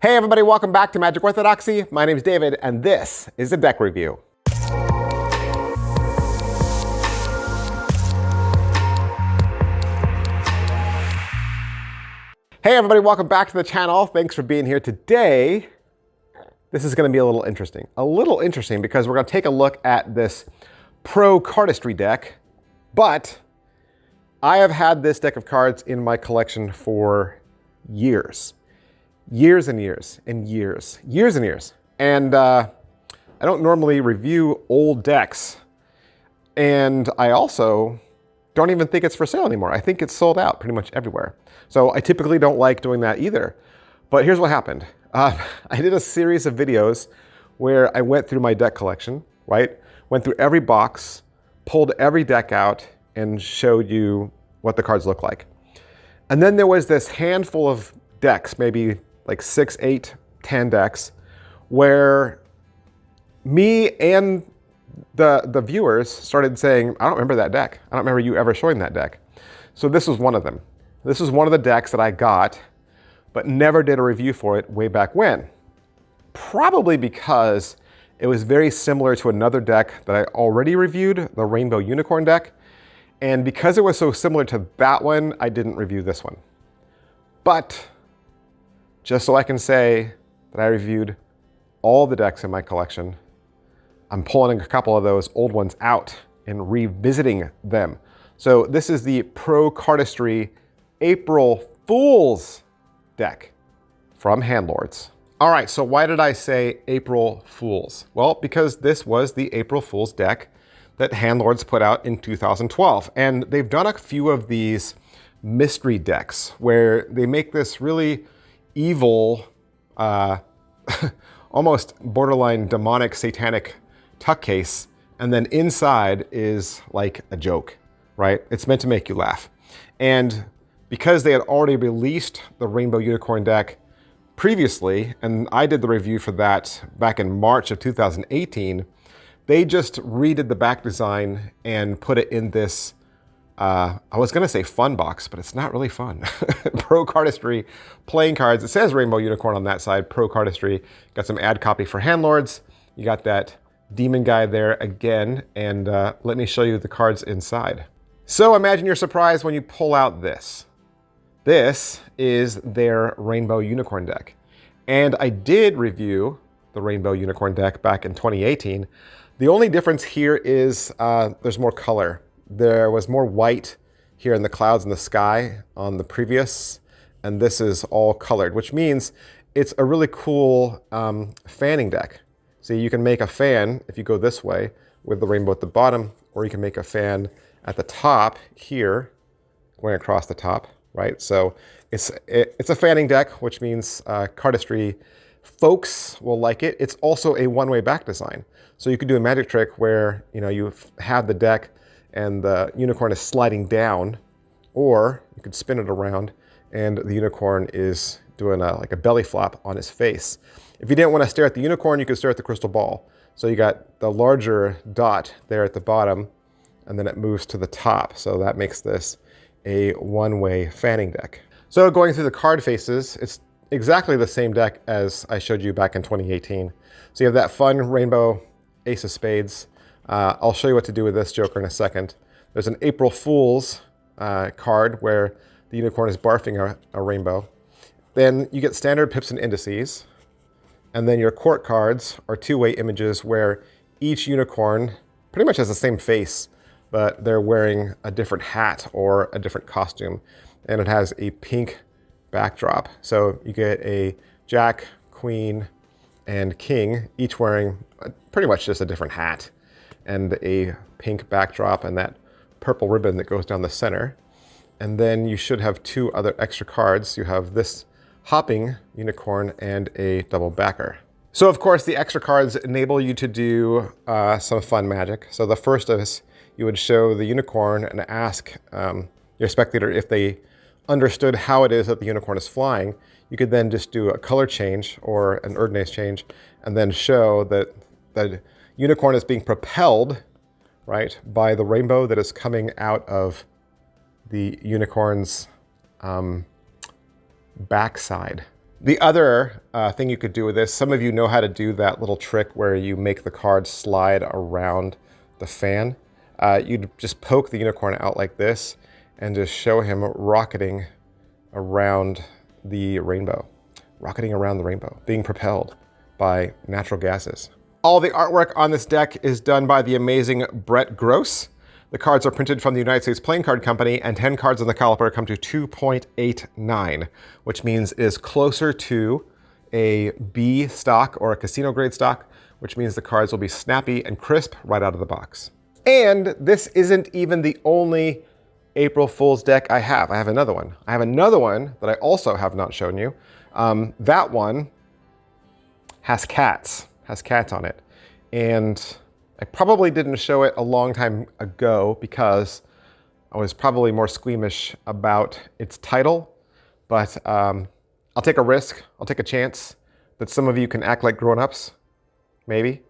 Hey everybody, welcome back to Magic Orthodoxy. My name is David, and this is a deck review. Hey everybody, welcome back to the channel. Thanks for being here today. This is going to be a little interesting because we're going to take a look at this Pro Cardistry deck, but I have had this deck of cards in my collection for years. Years and years and years. And I don't normally review old decks. And I also don't even think it's for sale anymore. I think it's sold out pretty much everywhere. So I typically don't like doing that either. But here's what happened. I did a series of videos where I went through my deck collection, right? Went through every box, pulled every deck out, and showed you what the cards look like. And then there was this handful of decks, maybe like 6, 8, 10 decks, where me and the viewers started saying, I don't remember that deck. I don't remember you ever showing that deck. So this was one of them. This was one of the decks that I got, but never did a review for it way back when. Probably because it was very similar to another deck that I already reviewed, the Rainbow Unicorn deck. And because it was so similar to that one, I didn't review this one. But just so I can say that I reviewed all the decks in my collection, I'm pulling a couple of those old ones out and revisiting them. So this is the Pro Cardistry April Fool's deck from Handlordz. All right, so why did I say April Fools? Well, because this was the April Fool's deck that Handlordz put out in 2012. And they've done a few of these mystery decks where they make this really evil, almost borderline demonic, satanic tuck case, and then inside is like a joke, right? It's meant to make you laugh. And because they had already released the Rainbow Unicorn deck previously, and I did the review for that back in March of 2018, they just redid the back design and put it in this I was going to say fun box, but it's not really fun. Pro Cardistry playing cards. It says Rainbow Unicorn on that side, Pro Cardistry. Got some ad copy for Handlordz. You got that demon guy there again. And let me show you the cards inside. So imagine you're surprised when you pull out this. This is their Rainbow Unicorn deck. And I did review the Rainbow Unicorn deck back in 2018. The only difference here is there's more color. There was more white here in the clouds in the sky on the previous, and this is all colored, which means it's a really cool fanning deck. So you can make a fan if you go this way with the rainbow at the bottom, or you can make a fan at the top here, going across the top, right? So it's a fanning deck, which means cardistry folks will like it. It's also a one-way back design. So you could do a magic trick where you have the deck and the unicorn is sliding down, or you could spin it around and the unicorn is doing like a belly flop on his face. If you didn't want to stare at the unicorn, you could stare at the crystal ball. So you got the larger dot there at the bottom, and then it moves to the top. So that makes this a one-way fanning deck. So going through the card faces, it's exactly the same deck as I showed you back in 2018. So you have that fun rainbow ace of spades. I'll show you what to do with this joker in a second. There's an April Fool's card where the unicorn is barfing a rainbow. Then you get standard pips and indices. And then your court cards are two-way images where each unicorn pretty much has the same face, but they're wearing a different hat or a different costume. And it has a pink backdrop. So you get a jack, queen, and king, each wearing pretty much just a different hat and a pink backdrop and that purple ribbon that goes down the center. And then you should have two other extra cards. You have this hopping unicorn and a double backer. So of course the extra cards enable you to do some fun magic. So the first is you would show the unicorn and ask your spectator if they understood how it is that the unicorn is flying. You could then just do a color change or an ordinance change and then show that the unicorn is being propelled, right, by the rainbow that is coming out of the unicorn's backside. The other thing you could do with this, some of you know how to do that little trick where you make the card slide around the fan. You'd just poke the unicorn out like this and just show him rocketing around the rainbow. Rocketing around the rainbow, being propelled by natural gases. All the artwork on this deck is done by the amazing Brett Gross. The cards are printed from the United States Playing Card Company, and 10 cards on the caliper come to 2.89, which means it is closer to a B stock or a casino grade stock, which means the cards will be snappy and crisp right out of the box. And this isn't even the only April Fool's deck I have. I have another one. I have another one that I also have not shown you. That one has cats on it. And I probably didn't show it a long time ago because I was probably more squeamish about its title, but I'll take a risk, I'll take a chance that some of you can act like grown-ups, maybe.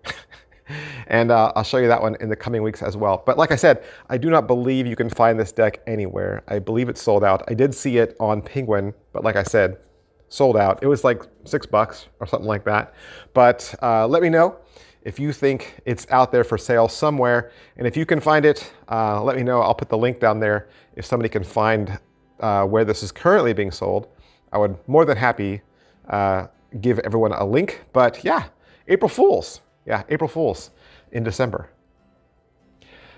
And I'll show you that one in the coming weeks as well. But like I said, I do not believe you can find this deck anywhere. I believe it's sold out. I did see it on Penguin, but like I said, sold out. It was like $6 or something like that. But let me know if you think it's out there for sale somewhere. And if you can find it, let me know. I'll put the link down there. If somebody can find where this is currently being sold, I would more than happy give everyone a link. But yeah, April Fools. Yeah, April Fools in December.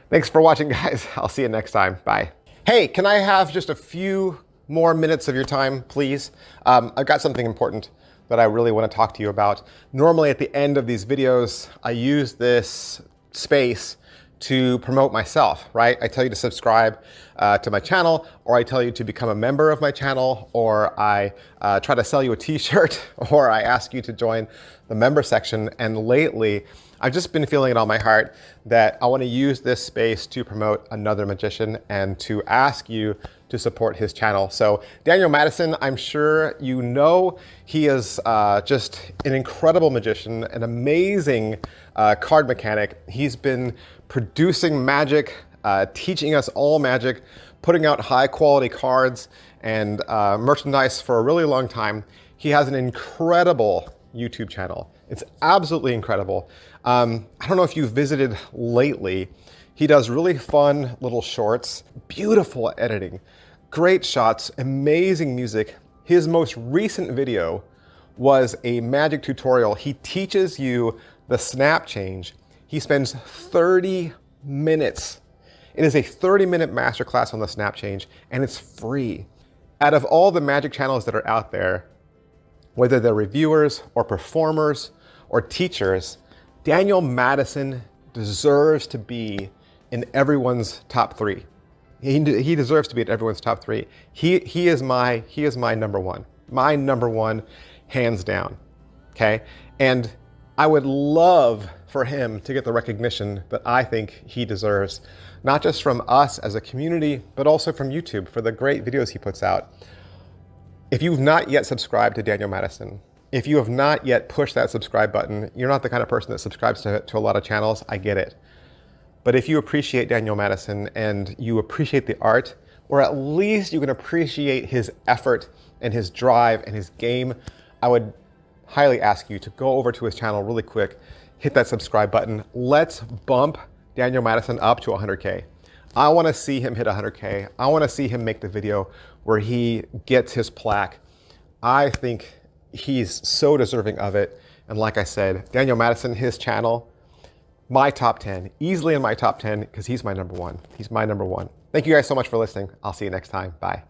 Thanks for watching, guys. I'll see you next time. Bye. Hey, can I have just a few more minutes of your time, please? I've got something important that I really want to talk to you about. Normally at the end of these videos, I use this space to promote myself, right? I tell you to subscribe to my channel, or I tell you to become a member of my channel, or I try to sell you a t-shirt, or I ask you to join the member section. And lately, I've just been feeling it on my heart that I want to use this space to promote another magician and to ask you to support his channel. So Daniel Madison, I'm sure you know, he is just an incredible magician, an amazing card mechanic. He's been producing magic, teaching us all magic, putting out high quality cards and merchandise for a really long time. He has an incredible YouTube channel. It's absolutely incredible. I don't know if you've visited lately. He does really fun little shorts, beautiful editing, great shots, amazing music. His most recent video was a magic tutorial. He teaches you the snap change. He spends 30 minutes. It is a 30-minute masterclass on the snap change, and it's free. Out of all the magic channels that are out there, whether they're reviewers or performers or teachers, Daniel Madison deserves to be in everyone's top 3. He deserves to be at everyone's top 3. He is my number one. My number one, hands down. Okay? And I would love for him to get the recognition that I think he deserves, not just from us as a community, but also from YouTube for the great videos he puts out. If you've not yet subscribed to Daniel Madison, if you have not yet pushed that subscribe button, you're not the kind of person that subscribes to a lot of channels, I get it. But if you appreciate Daniel Madison and you appreciate the art, or at least you can appreciate his effort and his drive and his game, I would highly ask you to go over to his channel really quick, hit that subscribe button. Let's bump Daniel Madison up to 100K. I want to see him hit 100K. I want to see him make the video where he gets his plaque. I think he's so deserving of it. And like I said, Daniel Madison, his channel, my top 10, easily in my top 10, because he's my number one. He's my number one. Thank you guys so much for listening. I'll see you next time. Bye.